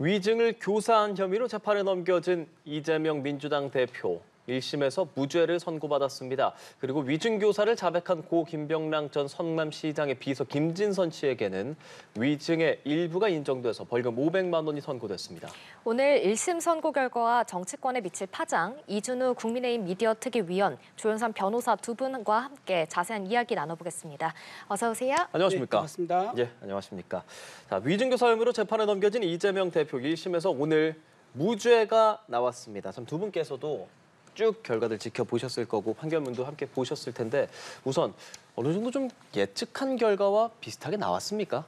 위증을 교사한 혐의로 재판에 넘겨진 이재명 민주당 대표. 1심에서 무죄를 선고받았습니다. 그리고 위증 교사를 자백한 고 김병랑 전 성남시장의 비서 김진선 씨에게는 위증의 일부가 인정돼서 벌금 500만 원이 선고됐습니다. 오늘 1심 선고 결과와 정치권에 미칠 파장, 이준우 국민의힘 미디어 특위위원, 조현선 변호사 두 분과 함께 자세한 이야기 나눠보겠습니다. 어서 오세요. 안녕하십니까? 네, 반갑습니다. 예, 안녕하십니까? 자, 위증 교사 혐의로 재판에 넘겨진 이재명 대표 1심에서 오늘 무죄가 나왔습니다. 참 두 분께서도 쭉 결과들 지켜보셨을 거고 판결문도 함께 보셨을 텐데 우선 어느 정도 좀 예측한 결과와 비슷하게 나왔습니까?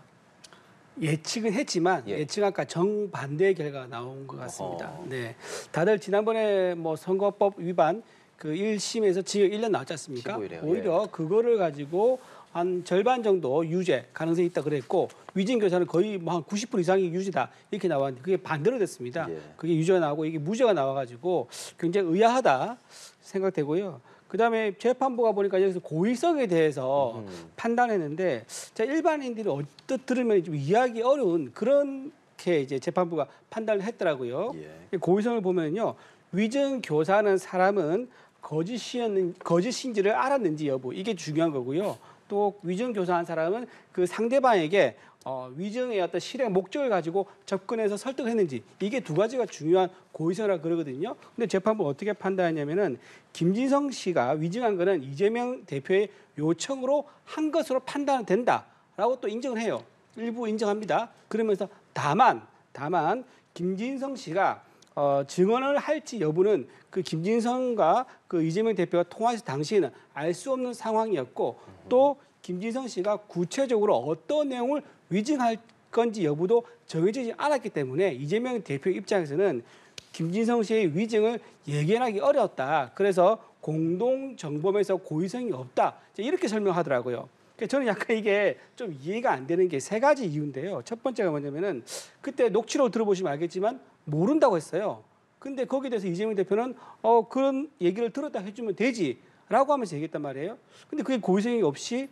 예측은 했지만 예. 예측과 정반대의 결과가 나온 것 같습니다. 네, 다들 지난번에 뭐 선거법 위반 그 1심에서 징역 1년 나왔지 않습니까? 15일에요. 오히려 그거를 가지고 한 절반 정도 유죄 가능성이 있다 그랬고 위증 교사는 거의 뭐 한 90% 이상이 유죄다 이렇게 나왔는데 그게 반대로 됐습니다. 예. 그게 유죄가 나오고 이게 무죄가 나와가지고 굉장히 의아하다 생각되고요. 그다음에 재판부가 보니까 여기서 고의성에 대해서 판단했는데 자, 일반인들이 어떻게 들으면 좀 이해하기 어려운 그렇게 이제 재판부가 판단을 했더라고요. 예. 고의성을 보면요, 위증 교사는 사람은 거짓인지를 알았는지 여부 이게 중요한 거고요. 또 위증 교사한 사람은 그 상대방에게 위증의 어떤 실행 목적을 가지고 접근해서 설득했는지 이게 두 가지가 중요한 고의성이라고 그러거든요. 근데 재판부 어떻게 판단했냐면은 김진성 씨가 위증한 거는 이재명 대표의 요청으로 한 것으로 판단된다라고 또 인정을 해요. 일부 인정합니다. 그러면서 다만 김진성 씨가 증언을 할지 여부는 그 김진성과 그 이재명 대표가 통화했을 당시에는 알 수 없는 상황이었고 또 김진성 씨가 구체적으로 어떤 내용을 위증할 건지 여부도 정해지지 않았기 때문에 이재명 대표 입장에서는 김진성 씨의 위증을 예견하기 어려웠다. 그래서 공동정범에서 고의성이 없다. 이렇게 설명하더라고요. 저는 약간 이게 좀 이해가 안 되는 게 세 가지 이유인데요. 첫 번째가 뭐냐면은 그때 녹취록 들어보시면 알겠지만 모른다고 했어요. 근데 거기에 대해서 이재명 대표는 그런 얘기를 들었다 해주면 되지라고 하면서 얘기했단 말이에요. 근데 그게 고의성이 없이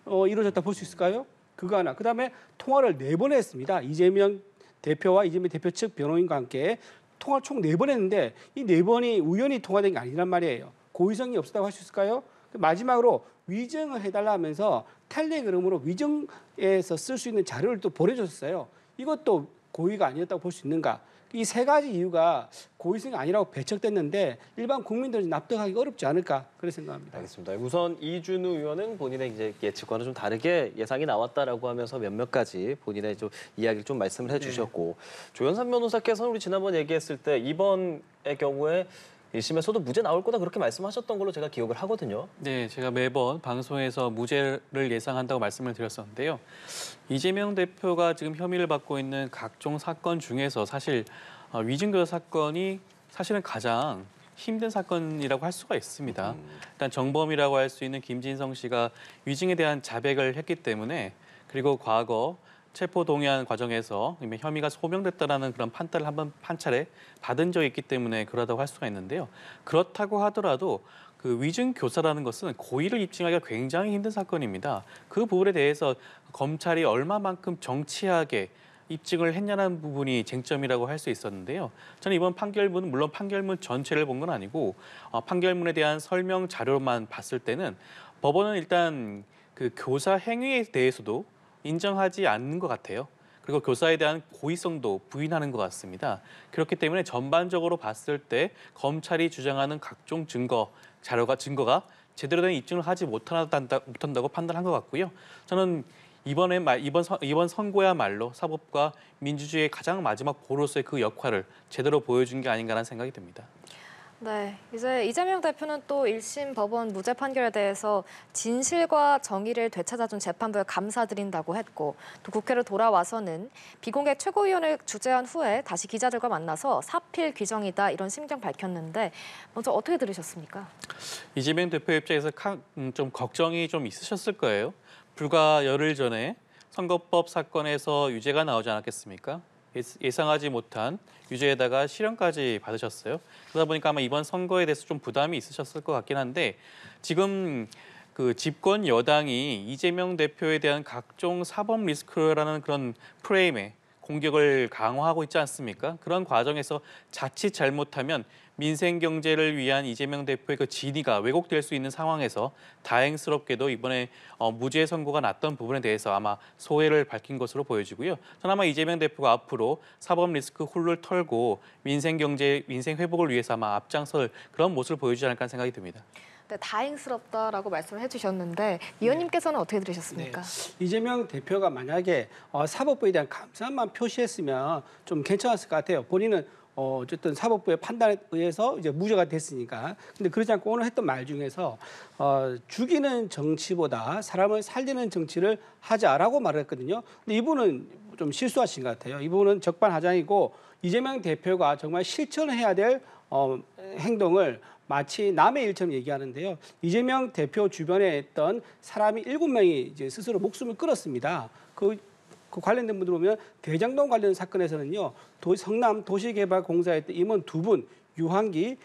이루어졌다 볼 수 있을까요? 그거 하나. 그다음에 통화를 4번 했습니다. 이재명 대표와 이재명 대표 측 변호인과 함께 통화를 총 4번 했는데 이 4번이 우연히 통화된 게 아니란 말이에요. 고의성이 없었다고 할 수 있을까요? 마지막으로 위증을 해달라 하면서 텔레그램으로 위증에서 쓸 수 있는 자료를 또 보내줬어요. 이것도 고의가 아니었다고 볼 수 있는가? 이 세 가지 이유가 고의성이 아니라고 배척됐는데 일반 국민들이 납득하기 어렵지 않을까 그렇게 생각합니다. 알겠습니다. 우선 이준우 의원은 본인의 이제 예측과는 좀 다르게 예상이 나왔다라고 하면서 몇몇 가지 본인의 좀 이야기를 좀 말씀을 해주셨고 조현선 변호사께서는 우리 지난번 얘기했을 때 이번의 경우에 1심에서도 무죄 나올 거다 그렇게 말씀하셨던 걸로 제가 기억을 하거든요. 네, 제가 매번 방송에서 무죄를 예상한다고 말씀을 드렸었는데요. 이재명 대표가 지금 혐의를 받고 있는 각종 사건 중에서 사실 위증교사 사건이 사실은 가장 힘든 사건이라고 할 수가 있습니다. 일단 정범이라고 할 수 있는 김진성 씨가 위증에 대한 자백을 했기 때문에 그리고 과거 체포동의안 과정에서 이미 혐의가 소명됐다라는 그런 판단을 한 차례 받은 적이 있기 때문에 그러다고 할 수가 있는데요. 그렇다고 하더라도 그 위증 교사라는 것은 고의를 입증하기가 굉장히 힘든 사건입니다. 그 부분에 대해서 검찰이 얼마만큼 정치하게 입증을 했냐는 부분이 쟁점이라고 할 수 있었는데요. 저는 이번 판결문은 물론 판결문 전체를 본 건 아니고 판결문에 대한 설명 자료만 봤을 때는 법원은 일단 그 교사 행위에 대해서도 인정하지 않는 것 같아요. 그리고 교사에 대한 고의성도 부인하는 것 같습니다. 그렇기 때문에 전반적으로 봤을 때 검찰이 주장하는 각종 증거가 제대로 된 입증을 하지 못한다고 판단한 것 같고요. 저는 이번 선고야말로 사법과 민주주의의 가장 마지막 보루로서의 그 역할을 제대로 보여준 게 아닌가라는 생각이 듭니다. 네, 이제 이재명 대표는 또 1심 법원 무죄 판결에 대해서 진실과 정의를 되찾아준 재판부에 감사드린다고 했고 또 국회로 돌아와서는 비공개 최고위원을 주재한 후에 다시 기자들과 만나서 사필 규정이다 이런 심경 밝혔는데 먼저 어떻게 들으셨습니까? 이재명 대표 입장에서 좀 걱정이 좀 있으셨을 거예요. 불과 열흘 전에 선거법 사건에서 유죄가 나오지 않았겠습니까? 예상하지 못한 유죄에다가 실형까지 받으셨어요. 그러다 보니까 아마 이번 선거에 대해서 좀 부담이 있으셨을 것 같긴 한데 지금 그 집권 여당이 이재명 대표에 대한 각종 사법 리스크라는 그런 프레임에 공격을 강화하고 있지 않습니까? 그런 과정에서 자칫 잘못하면 민생 경제를 위한 이재명 대표의 그 진위가 왜곡될 수 있는 상황에서 다행스럽게도 이번에 무죄 선고가 났던 부분에 대해서 아마 소회를 밝힌 것으로 보여지고요. 저는 아마 이재명 대표가 앞으로 사법 리스크 훌을 털고 민생 경제, 민생 회복을 위해서 아마 앞장설 그런 모습을 보여주지 않을까 하는 생각이 듭니다. 네, 다행스럽다라고 말씀을 해주셨는데 위원님께서는 어떻게 들으셨습니까? 이재명 대표가 만약에 사법부에 대한 감사만 표시했으면 좀 괜찮았을 것 같아요. 본인은 어쨌든 사법부의 판단에 의해서 이제 무죄가 됐으니까. 근데 그러지 않고 오늘 했던 말 중에서 죽이는 정치보다 사람을 살리는 정치를 하자라고 말을 했거든요. 근데 이분은 좀 실수하신 것 같아요. 이분은 적반하장이고 이재명 대표가 정말 실천해야 될 행동을 마치 남의 일처럼 얘기하는데요. 이재명 대표 주변에 있던 사람이 7명이 이제 스스로 목숨을 끊었습니다. 그 관련된 분들 보면 대장동 관련 사건에서는요. 성남 도시개발공사에 있던 임원 2분, 유한기,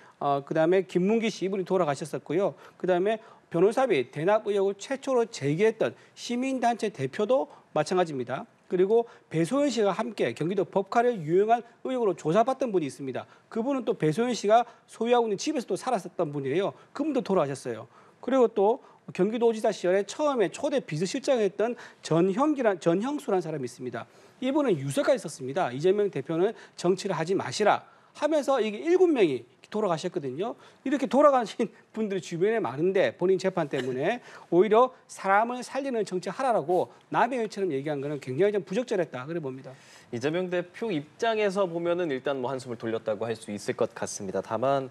그다음에 김문기 씨 이분이 돌아가셨었고요. 그다음에 변호사비 대납 의혹을 최초로 제기했던 시민단체 대표도 마찬가지입니다. 그리고 배소연 씨가 함께 경기도 법카를 유용한 의혹으로 조사받던 분이 있습니다. 그분은 또 배소연 씨가 소유하고 있는 집에서 또 살았었던 분이에요. 그분도 돌아가셨어요. 그리고 또 경기도지사 시절에 처음에 초대 비서실장을 했던 전형수라는 사람이 있습니다. 이분은 유서가 있었습니다. 이재명 대표는 정치를 하지 마시라 하면서 이게 7명이 돌아가셨거든요. 이렇게 돌아가신 분들이 주변에 많은데 본인 재판 때문에 오히려 사람을 살리는 정치 하라라고 남의 일처럼 얘기한 거는 굉장히 좀 부적절했다 그래 봅니다. 이재명 대표 입장에서 보면은 일단 뭐 한숨을 돌렸다고 할 수 있을 것 같습니다. 다만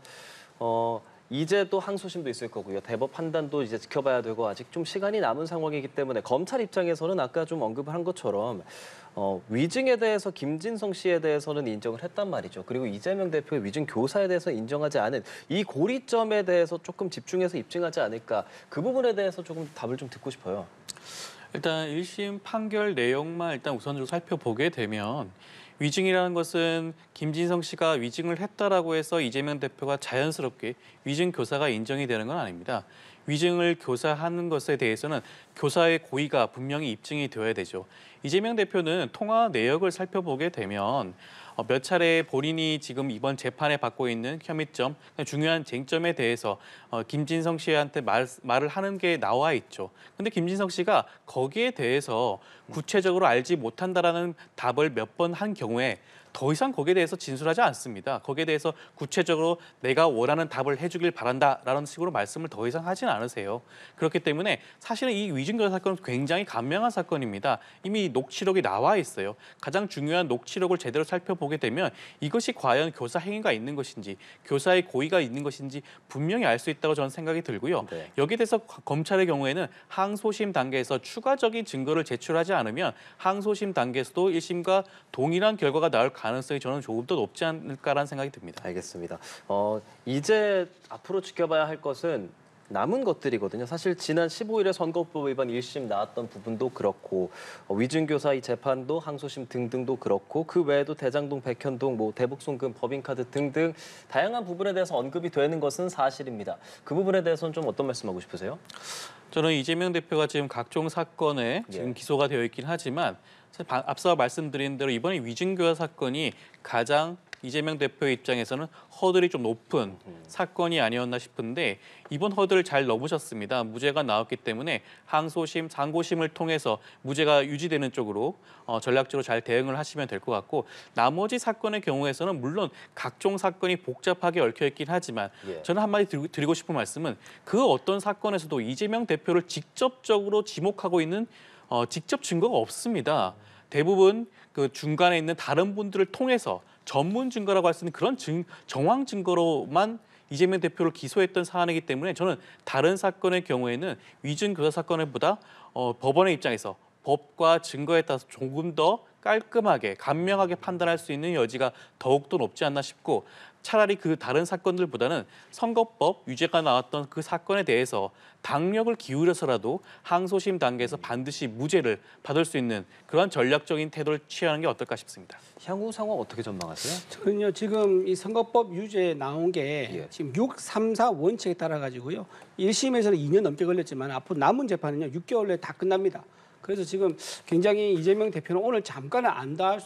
이제 또 항소심도 있을 거고요. 대법 판단도 이제 지켜봐야 되고 아직 좀 시간이 남은 상황이기 때문에 검찰 입장에서는 아까 좀 언급을 한 것처럼 위증에 대해서 김진성 씨에 대해서는 인정을 했단 말이죠. 그리고 이재명 대표의 위증 교사에 대해서 인정하지 않은 이 고리점에 대해서 조금 집중해서 입증하지 않을까. 그 부분에 대해서 조금 답을 좀 듣고 싶어요. 일단 1심 판결 내용만 일단 우선적으로 살펴보게 되면 위증이라는 것은 김진성 씨가 위증을 했다라고 해서 이재명 대표가 자연스럽게 위증 교사가 인정이 되는 건 아닙니다. 위증을 교사하는 것에 대해서는 교사의 고의가 분명히 입증이 되어야 되죠. 이재명 대표는 통화 내역을 살펴보게 되면 몇 차례 본인이 지금 이번 재판에 받고 있는 혐의점, 중요한 쟁점에 대해서 김진성 씨한테 말을 하는 게 나와 있죠. 근데 김진성 씨가 거기에 대해서 구체적으로 알지 못한다라는 답을 몇 번 한 경우에 더 이상 거기에 대해서 진술하지 않습니다. 거기에 대해서 구체적으로 내가 원하는 답을 해주길 바란다라는 식으로 말씀을 더 이상 하지는 않으세요. 그렇기 때문에 사실은 이 위증교사 사건은 굉장히 간명한 사건입니다. 이미 녹취록이 나와 있어요. 가장 중요한 녹취록을 제대로 살펴보게 되면 이것이 과연 교사 행위가 있는 것인지 교사의 고의가 있는 것인지 분명히 알 수 있다고 저는 생각이 들고요. 네. 여기에 대해서 검찰의 경우에는 항소심 단계에서 추가적인 증거를 제출하지 않으면 항소심 단계에서도 1심과 동일한 결과가 나올 가능성이 저는 조금 더 높지 않을까라는 생각이 듭니다. 알겠습니다. 이제 앞으로 지켜봐야 할 것은 남은 것들이거든요. 사실 지난 15일에 선거법 위반 1심 나왔던 부분도 그렇고 위증교사 이 재판도 항소심 등등도 그렇고 그 외에도 대장동, 백현동, 뭐 대북송금, 법인카드 등등 다양한 부분에 대해서 언급이 되는 것은 사실입니다. 그 부분에 대해서는 좀 어떤 말씀하고 싶으세요? 저는 이재명 대표가 지금 각종 사건에 지금 기소가 되어 있긴 하지만 앞서 말씀드린 대로 이번에 위증교사 사건이 가장 이재명 대표의 입장에서는 허들이 좀 높은 사건이 아니었나 싶은데 이번 허들을 잘 넘으셨습니다. 무죄가 나왔기 때문에 항소심, 상고심을 통해서 무죄가 유지되는 쪽으로 전략적으로 잘 대응을 하시면 될 것 같고 나머지 사건의 경우에서는 물론 각종 사건이 복잡하게 얽혀 있긴 하지만 저는 한마디 드리고 싶은 말씀은 그 어떤 사건에서도 이재명 대표를 직접적으로 지목하고 있는 직접 증거가 없습니다. 대부분 그 중간에 있는 다른 분들을 통해서 전문 증거라고 할 수 있는 그런 정황 증거로만 이재명 대표를 기소했던 사안이기 때문에 저는 다른 사건의 경우에는 위증 교사 사건보다 법원의 입장에서 법과 증거에 따라서 조금 더 깔끔하게 간명하게 판단할 수 있는 여지가 더욱더 높지 않나 싶고 차라리 그 다른 사건들보다는 선거법 유죄가 나왔던 그 사건에 대해서 당력을 기울여서라도 항소심 단계에서 반드시 무죄를 받을 수 있는 그런 전략적인 태도를 취하는 게 어떨까 싶습니다. 향후 상황 어떻게 전망하세요? 저는요 지금 이 선거법 유죄 나온 게 지금 6, 3, 4 원칙에 따라 가지고요 1심에서는 2년 넘게 걸렸지만 앞으로 남은 재판은요 6개월 내에 다 끝납니다. 그래서 지금 굉장히 이재명 대표는 오늘 잠깐은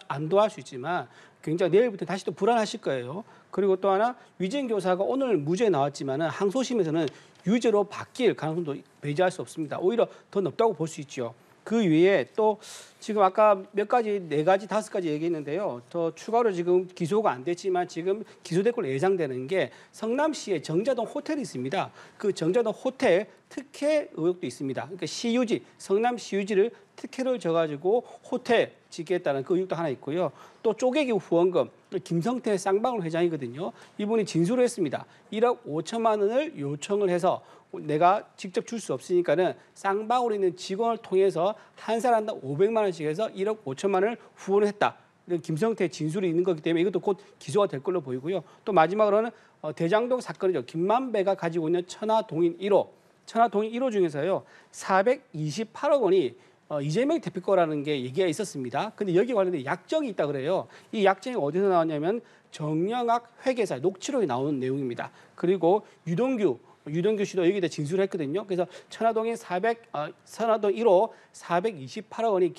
안도할 수 있지만 굉장히 내일부터 다시 또 불안하실 거예요. 그리고 또 하나 위증교사가 오늘 무죄 나왔지만은 항소심에서는 유죄로 바뀔 가능성도 배제할 수 없습니다. 오히려 더 높다고 볼 수 있죠. 그 위에 또 지금 아까 몇 가지, 4가지, 5가지 얘기했는데요. 더 추가로 지금 기소가 안 됐지만 지금 기소될 걸로 예상되는 게 성남시에 정자동 호텔이 있습니다. 그 정자동 호텔 특혜 의혹도 있습니다. 그러니까 시유지, 성남시유지를 특혜를 져가지고 호텔 짓겠다는 그 의혹도 하나 있고요. 또 쪼개기 후원금, 김성태 쌍방울 회장이거든요. 이분이 진술을 했습니다. 1억 5천만 원을 요청을 해서 내가 직접 줄 수 없으니까는 쌍방울에 있는 직원을 통해서 한 사람당 500만 원씩 해서 1억 5천만 원을 후원을 했다. 이런 김성태 진술이 있는 거기 때문에 이것도 곧 기소가 될 걸로 보이고요. 또 마지막으로는 대장동 사건이죠. 김만배가 가지고 있는 천화동인 1호 중에서요. 428억 원이 이재명 대표 거라는 게 얘기가 있었습니다. 근데 여기 관련된 약정이 있다 그래요. 이 약정이 어디서 나왔냐면 정영학 회계사 녹취록이 나오는 내용입니다. 그리고 유동규 씨도 여기다 진술을 했거든요. 그래서 천화동 1호 428억 원이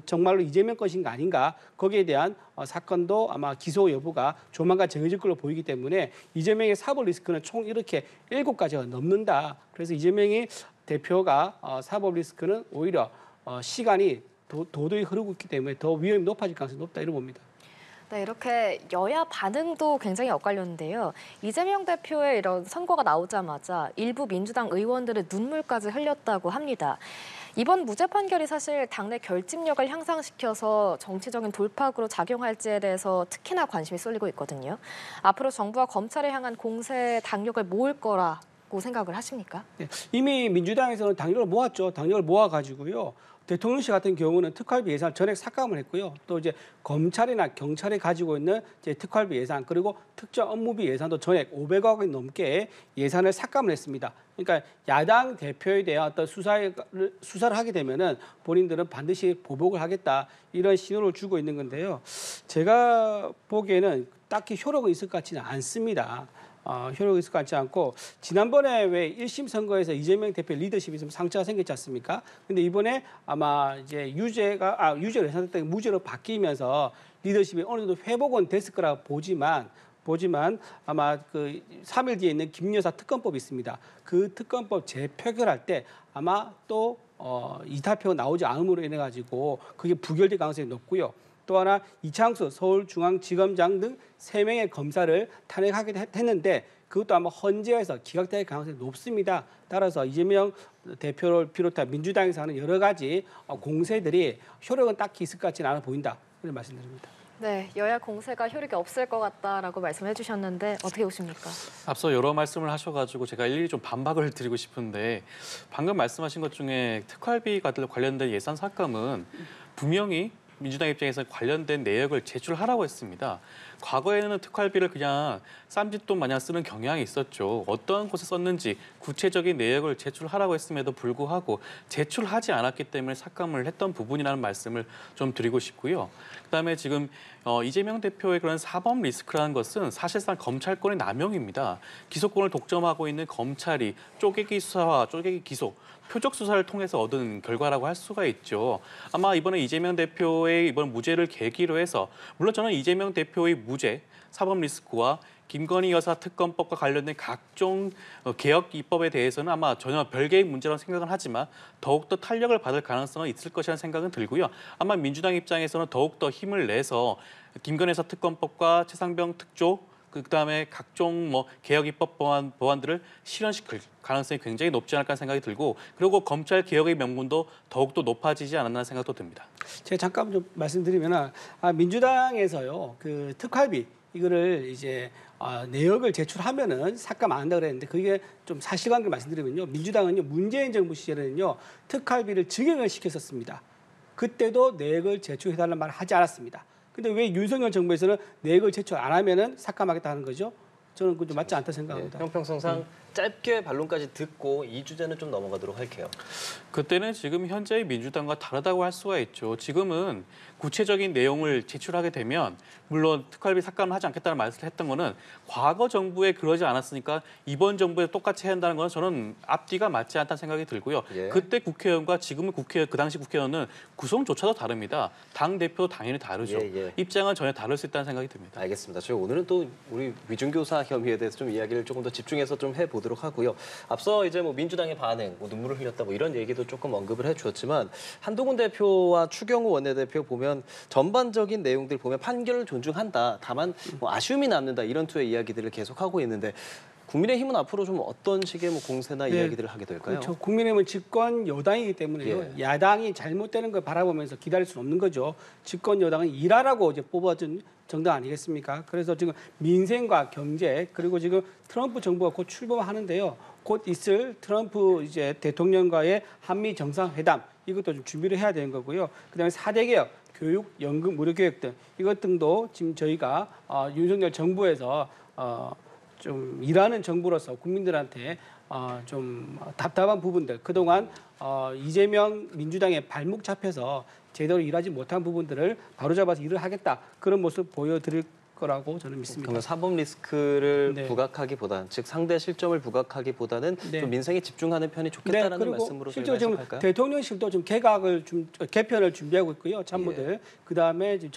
정말로 이재명 것인가 아닌가 거기에 대한 사건도 아마 기소 여부가 조만간 정해질 걸로 보이기 때문에 이재명의 사법 리스크는 총 이렇게 7가지가 넘는다. 그래서 이재명의 대표가 사법 리스크는 오히려 시간이 도저히 흐르고 있기 때문에 더 위험이 높아질 가능성이 높다 이렇게 봅니다. 네, 이렇게 여야 반응도 굉장히 엇갈렸는데요. 이재명 대표의 이런 선거가 나오자마자 일부 민주당 의원들은 눈물까지 흘렸다고 합니다. 이번 무죄 판결이 사실 당내 결집력을 향상시켜서 정치적인 돌파구로 작용할지에 대해서 특히나 관심이 쏠리고 있거든요. 앞으로 정부와 검찰에 향한 공세에 당력을 모을 거라고 생각을 하십니까? 네, 이미 민주당에서는 당력을 모았죠. 당력을 모아가지고요. 대통령실 같은 경우는 특활비 예산 전액 삭감을 했고요. 또 이제 검찰이나 경찰이 가지고 있는 이제 특활비 예산 그리고 특정 업무비 예산도 전액 500억 원 넘게 예산을 삭감을 했습니다. 그러니까 야당 대표에 대한 어떤 수사를 하게 되면은 본인들은 반드시 보복을 하겠다 이런 신호를 주고 있는 건데요. 제가 보기에는 딱히 효력은 있을 것 같지는 않습니다. 효력이 있을 것 같지 않고 지난번에 왜 1심 선거에서 이재명 대표 리더십이 좀 상처가 생겼지 않습니까? 근데 이번에 아마 이제 유죄로 예상됐다가 무죄로 바뀌면서 리더십이 어느 정도 회복은 됐을 거라 보지만 아마 그 3일 뒤에 있는 김여사 특검법이 있습니다. 그 특검법 재표결할 때 아마 또 이탈표가 나오지 않음으로 인해 가지고 그게 부결될 가능성이 높고요. 또 하나 이창수 서울중앙지검장 등 3명의 검사를 탄핵하게 했는데 그것도 아마 헌재에서 기각될 가능성이 높습니다. 따라서 이재명 대표를 비롯한 민주당에서 하는 여러 가지 공세들이 효력은 딱히 있을 것 같지는 않아 보인다. 이런 말씀드립니다. 네, 여야 공세가 효력이 없을 것 같다라고 말씀해 주셨는데 어떻게 보십니까? 앞서 여러 말씀을 하셔가지고 제가 일일이 좀 반박을 드리고 싶은데 방금 말씀하신 것 중에 특활비가 관련된 예산 삭감은 분명히 민주당 입장에서 관련된 내역을 제출하라고 했습니다. 과거에는 특활비를 그냥 쌈짓돈 마냥 쓰는 경향이 있었죠. 어떠한 곳에 썼는지 구체적인 내역을 제출하라고 했음에도 불구하고 제출하지 않았기 때문에 삭감을 했던 부분이라는 말씀을 좀 드리고 싶고요. 그다음에 지금 이재명 대표의 그런 사법 리스크라는 것은 사실상 검찰권의 남용입니다. 기소권을 독점하고 있는 검찰이 쪼개기 수사와 쪼개기 기소, 표적 수사를 통해서 얻은 결과라고 할 수가 있죠. 아마 이번에 이재명 대표의 이번 무죄를 계기로 해서 물론 저는 이재명 대표의 무죄, 사법 리스크와 김건희 여사 특검법과 관련된 각종 개혁 입법에 대해서는 아마 전혀 별개의 문제라고 생각은 하지만 더욱더 탄력을 받을 가능성은 있을 것이라는 생각은 들고요. 아마 민주당 입장에서는 더욱더 힘을 내서 김건희 여사 특검법과 최상병 특조 그다음에 각종 개혁 입법 법안들을 실현시킬 가능성이 굉장히 높지 않을까 생각이 들고 그리고 검찰 개혁의 명분도 더욱더 높아지지 않았나 생각도 듭니다. 제가 잠깐 좀 말씀드리면 민주당에서요 그 특활비 이거를 이제 내역을 제출하면은 삭감 안 한다 그랬는데 그게 좀 사실관계를 말씀드리면요 민주당은요 문재인 정부 시절에는요 특활비를 증액을 시켰었습니다. 그때도 내역을 제출해달라는 말을 하지 않았습니다. 근데 왜 윤석열 정부에서는 내역을 제출 안 하면은 삭감하겠다는 거죠? 저는 그건 좀 맞지 않다 생각합니다. 형평성상 짧게 반론까지 듣고 이 주제는 좀 넘어가도록 할게요. 그때는 지금 현재의 민주당과 다르다고 할 수가 있죠. 지금은 구체적인 내용을 제출하게 되면 물론 특활비 삭감을 하지 않겠다는 말씀을 했던 거는 과거 정부에 그러지 않았으니까 이번 정부에 똑같이 해야 한다는 건 저는 앞뒤가 맞지 않다는 생각이 들고요. 예. 그때 국회의원과 지금의 그 당시 국회의원은 구성조차도 다릅니다. 당 대표도 당연히 다르죠. 예. 입장은 전혀 다를 수 있다는 생각이 듭니다. 알겠습니다. 저희 오늘은 또 우리 위중교사 혐의에 대해서 좀 이야기를 조금 더 집중해서 좀 해보도록 하고요. 앞서 이제 뭐 민주당의 반응, 뭐 눈물을 흘렸다 뭐 이런 얘기도 조금 언급을 해주셨지만 한동훈 대표와 추경호 원내대표 보면 전반적인 내용들 보면 판결을 존중한다. 다만 뭐 아쉬움이 남는다 이런 투의 이야기들을 계속하고 있는데 국민의힘은 앞으로 좀 어떤 식의 뭐 공세나 네. 이야기들을 하게 될까요? 그렇죠. 국민의힘은 집권 여당이기 때문에요. 예. 야당이 잘못되는 걸 바라보면서 기다릴 수는 없는 거죠. 집권 여당은 일하라고 이제 뽑아준 정당 아니겠습니까? 그래서 지금 민생과 경제 그리고 지금 트럼프 정부가 곧 출범하는데요. 곧 있을 트럼프 이제 대통령과의 한미 정상회담 이것도 좀 준비를 해야 되는 거고요. 그다음에 4대 개혁, 교육, 연금, 무료 교육 등 이것 등도 지금 저희가 윤석열 정부에서 좀 일하는 정부로서 국민들한테 좀 답답한 부분들 그동안 이재명 민주당의 발목 잡혀서 제대로 일하지 못한 부분들을 바로잡아서 일을 하겠다 그런 모습 보여드릴 거라고 저는 믿습니다. 그러면 사법 리스크를 네. 부각하기보다는 즉 상대 실정을 부각하기보다는 네. 좀 민생에 집중하는 편이 좋겠다라는 그리고 말씀으로 실제로 저희가 지금 해석할까요? 대통령실도 좀 개각을 좀 개편을 준비하고 있고요. 참모들 그다음에 지금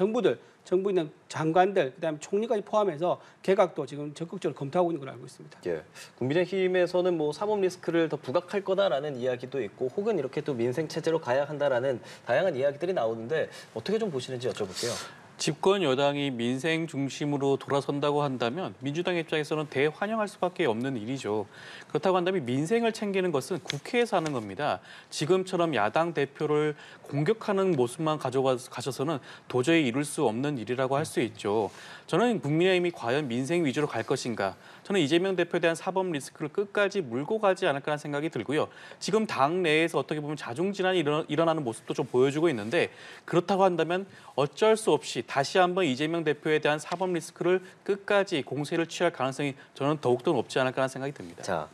정부 있는 장관들 그다음에 총리까지 포함해서 개각도 지금 적극적으로 검토하고 있는 걸로 알고 있습니다. 예. 국민의힘에서는 뭐 사법 리스크를 더 부각할 거다라는 이야기도 있고 혹은 이렇게 또 민생 체제로 가야 한다라는 다양한 이야기들이 나오는데 어떻게 좀 보시는지 여쭤볼게요. 집권 여당이 민생 중심으로 돌아선다고 한다면 민주당 입장에서는 대환영할 수밖에 없는 일이죠. 그렇다고 한다면 민생을 챙기는 것은 국회에서 하는 겁니다. 지금처럼 야당 대표를 공격하는 모습만 가져가셔서는 도저히 이룰 수 없는 일이라고 할 수 있죠. 저는 국민의힘이 과연 민생 위주로 갈 것인가. 저는 이재명 대표에 대한 사법 리스크를 끝까지 물고 가지 않을까라는 생각이 들고요. 지금 당 내에서 어떻게 보면 자중질환이 일어나는 모습도 좀 보여주고 있는데 그렇다고 한다면 어쩔 수 없이 다시 한번 이재명 대표에 대한 사법 리스크를 끝까지 공세를 취할 가능성이 저는 더욱더 높지 않을까라는 생각이 듭니다. 자,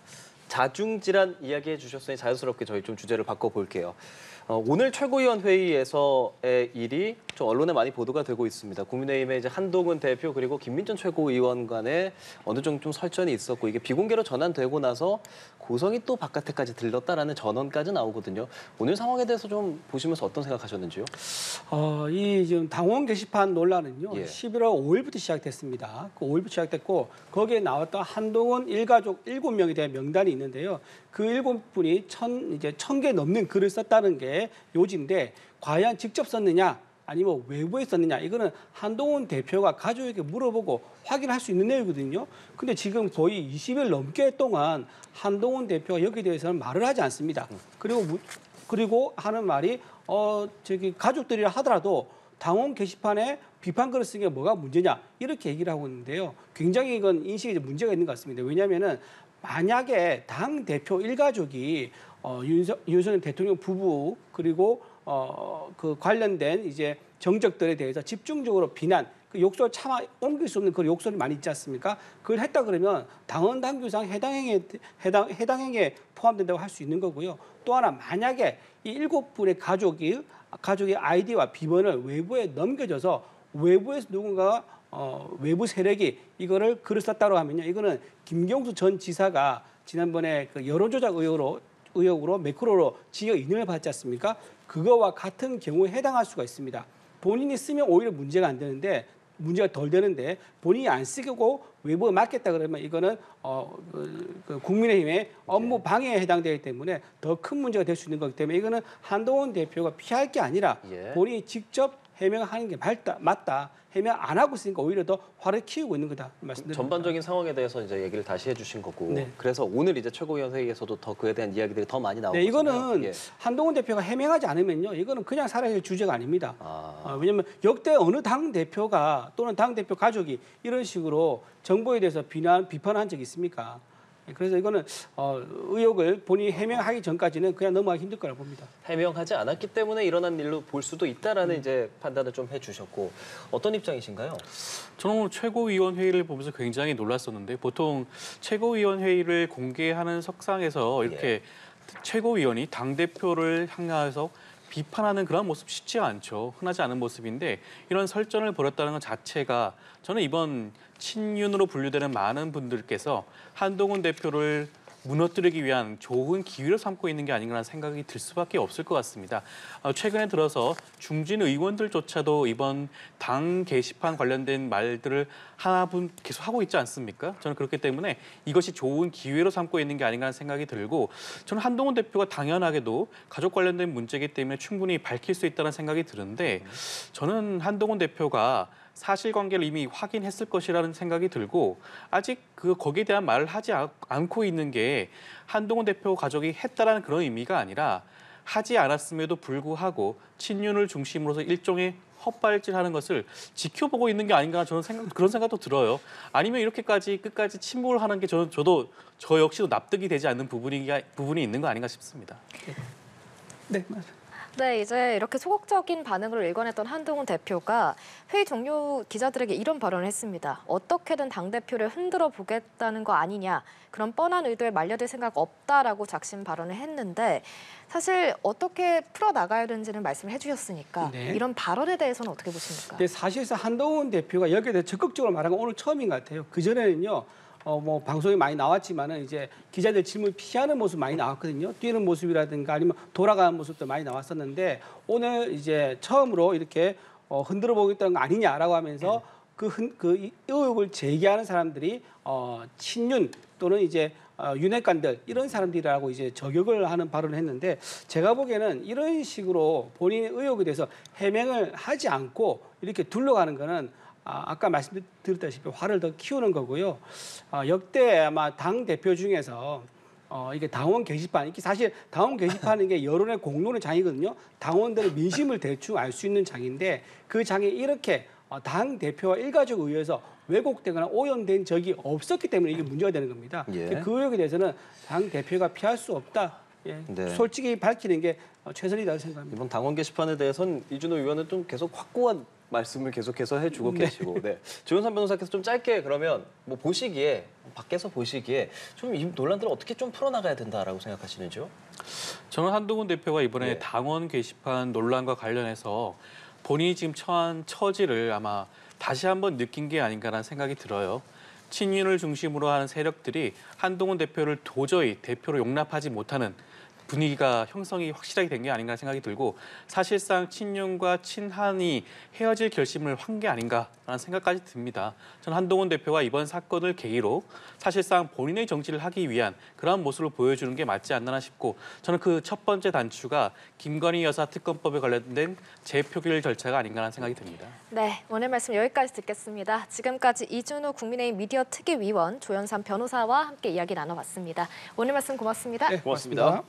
자중질환 이야기해 주셨으니 자연스럽게 저희 좀 주제를 바꿔볼게요. 오늘 최고위원 회의에서의 일이 좀 언론에 많이 보도가 되고 있습니다. 국민의힘의 이제 한동훈 대표 그리고 김민전 최고위원 간에 어느 정도 좀 설전이 있었고 이게 비공개로 전환되고 나서 고성이 또 바깥에까지 들렀다라는 전언까지 나오거든요. 오늘 상황에 대해서 좀 보시면서 어떤 생각하셨는지요? 이 지금 당원 게시판 논란은요. 예. 11월 5일부터 시작됐습니다. 그 5일부터 시작됐고 거기에 나왔던 한동훈 일가족 7명에 대한 명단이 있는데요. 그 7분이 1,000개 넘는 글을 썼다는 게 요지인데 과연 직접 썼느냐 아니면 외부에 썼느냐 이거는 한동훈 대표가 가족에게 물어보고 확인할 수 있는 내용이거든요. 근데 지금 거의 20일 넘게 동안 한동훈 대표가 여기에 대해서는 말을 하지 않습니다. 그리고 하는 말이 가족들이라 하더라도 당원 게시판에 비판글을 쓴 게 뭐가 문제냐 이렇게 얘기를 하고 있는데요. 굉장히 이건 인식에 문제가 있는 것 같습니다. 왜냐하면은 만약에 당 대표 일가족이 윤석열 대통령 부부 그리고 그 관련된 이제 정적들에 대해서 집중적으로 비난, 그 욕설 참아 옮길 수 없는 그 욕설이 많이 있지 않습니까? 그걸 했다 그러면 당헌 당규상 해당 행위에 포함된다고 할 수 있는 거고요. 또 하나 만약에 이 7분의 가족의 아이디와 비번을 외부에 넘겨줘서 외부에서 누군가가 외부 세력이 이거를 글을 썼다고 하면요. 이거는 김경수 전 지사가 지난번에 그 여론조작 의혹으로 매크로로 징역 2년을 받지 않습니까? 그거와 같은 경우에 해당할 수가 있습니다. 본인이 쓰면 오히려 문제가 안 되는데 문제가 덜 되는데 본인이 안 쓰고 외부에 맡겼다 그러면 이거는 그 국민의힘의 업무 방해에 해당되기 때문에 더 큰 문제가 될 수 있는 거기 때문에 이거는 한동훈 대표가 피할 게 아니라 본인이 직접 해명하는 게 맞다. 해명 안 하고 있으니까 오히려 더 화를 키우고 있는 거다 말씀드립니다. 전반적인 상황에 대해서 이제 얘기를 다시 해주신 거고 네. 그래서 오늘 이제 최고위원 회의에서도 더 그에 대한 이야기들이 더 많이 나오고 네, 이거는 예. 한동훈 대표가 해명하지 않으면요, 이거는 그냥 살아야 주제가 아닙니다. 왜냐하면 역대 어느 당 대표가 또는 당 대표 가족이 이런 식으로 정부에 대해서 비판한 적이 있습니까? 그래서 이거는 의혹을 본인이 해명하기 전까지는 그냥 넘어가기 힘들 거라고 봅니다. 해명하지 않았기 때문에 일어난 일로 볼 수도 있다라는 이제 판단을 좀 해주셨고 어떤 입장이신가요? 저는 오늘 최고위원회의를 보면서 굉장히 놀랐었는데 보통 최고위원회의를 공개하는 석상에서 이렇게 최고위원이 당대표를 향해서 비판하는 그런 모습 쉽지 않죠. 흔하지 않은 모습인데 이런 설전을 벌였다는 것 자체가 저는 이번 친윤으로 분류되는 많은 분들께서 한동훈 대표를 무너뜨리기 위한 좋은 기회를 삼고 있는 게 아닌가라는 생각이 들 수밖에 없을 것 같습니다. 최근에 들어서 중진 의원들조차도 이번 당 게시판 관련된 말들을 하나분 계속 하고 있지 않습니까? 저는 그렇기 때문에 이것이 좋은 기회로 삼고 있는 게 아닌가라는 생각이 들고 저는 한동훈 대표가 당연하게도 가족 관련된 문제이기 때문에 충분히 밝힐 수 있다는 생각이 드는데 저는 한동훈 대표가 사실관계를 이미 확인했을 것이라는 생각이 들고 아직 거기에 대한 말을 하지 않고 있는 게 한동훈 대표 가족이 했다라는 그런 의미가 아니라 하지 않았음에도 불구하고 친윤을 중심으로서 일종의 헛발질하는 것을 지켜보고 있는 게 아닌가 저는 그런 생각도 들어요. 아니면 이렇게까지 끝까지 침묵을 하는 게 저도 저 역시도 납득이 되지 않는 부분이 있는 거 아닌가 싶습니다. 네, 맞습니다. 네, 이제 이렇게 소극적인 반응을 일관했던 한동훈 대표가 회의 종료 기자들에게 이런 발언을 했습니다. 어떻게든 당대표를 흔들어 보겠다는 거 아니냐. 그런 뻔한 의도에 말려들 생각 없다라고 작심 발언을 했는데 사실 어떻게 풀어나가야 되는지는 말씀을 해주셨으니까 네. 이런 발언에 대해서는 어떻게 보십니까? 근데 사실상 한동훈 대표가 여기에 대해 적극적으로 말한 건 오늘 처음인 것 같아요. 그전에는요. 뭐 방송에 많이 나왔지만은 이제 기자들 질문 피하는 모습 많이 나왔거든요. 뛰는 모습이라든가 아니면 돌아가는 모습도 많이 나왔었는데 오늘 이제 처음으로 이렇게 흔들어 보겠다는 거 아니냐라고 하면서 그 의혹을 제기하는 사람들이 친윤 또는 이제 윤핵관들 이런 사람들이라고 이제 저격을 하는 발언을 했는데 제가 보기에는 이런 식으로 본인의 의혹에 대해서 해명을 하지 않고 이렇게 둘러가는 거는 아까 말씀드렸다시피 화를 더 키우는 거고요. 역대 아마 당 대표 중에서 이게 당원 게시판, 이게 사실 당원 게시판은 게 여론의 공론의 장이거든요. 당원들의 민심을 대충 알 수 있는 장인데 그 장이 이렇게 당 대표와 일가족에 의해서 왜곡되거나 오염된 적이 없었기 때문에 이게 문제가 되는 겁니다. 예. 그 의혹에 대해서는 당 대표가 피할 수 없다. 예. 네. 솔직히 밝히는 게 최선이라고 생각합니다. 이번 당원 게시판에 대해서는 이준호 의원은 좀 계속 확고한 말씀을 계속해서 해주고 계시고, 네. 조윤선 변호사께서 좀 짧게 그러면 뭐 보시기에 밖에서 보시기에 좀 이 논란들을 어떻게 좀 풀어나가야 된다라고 생각하시는지요? 저는 한동훈 대표가 이번에 예. 당원 게시판 논란과 관련해서 본인이 지금 처한 처지를 아마 다시 한번 느낀 게 아닌가라는 생각이 들어요. 친윤을 중심으로 하는 세력들이 한동훈 대표를 도저히 대표로 용납하지 못하는 분위기가 형성이 확실하게 된 게 아닌가 생각이 들고 사실상 친윤과 친한이 헤어질 결심을 한 게 아닌가라는 생각까지 듭니다. 저는 한동훈 대표가 이번 사건을 계기로 사실상 본인의 정치를 하기 위한 그런 모습을 보여주는 게 맞지 않나 싶고 저는 그 첫 번째 단추가 김건희 여사 특검법에 관련된 재표결 절차가 아닌가라는 생각이 듭니다. 네, 오늘 말씀 여기까지 듣겠습니다. 지금까지 이준호 국민의힘 미디어 특위위원 조연삼 변호사와 함께 이야기 나눠봤습니다. 오늘 말씀 고맙습니다. 네, 고맙습니다.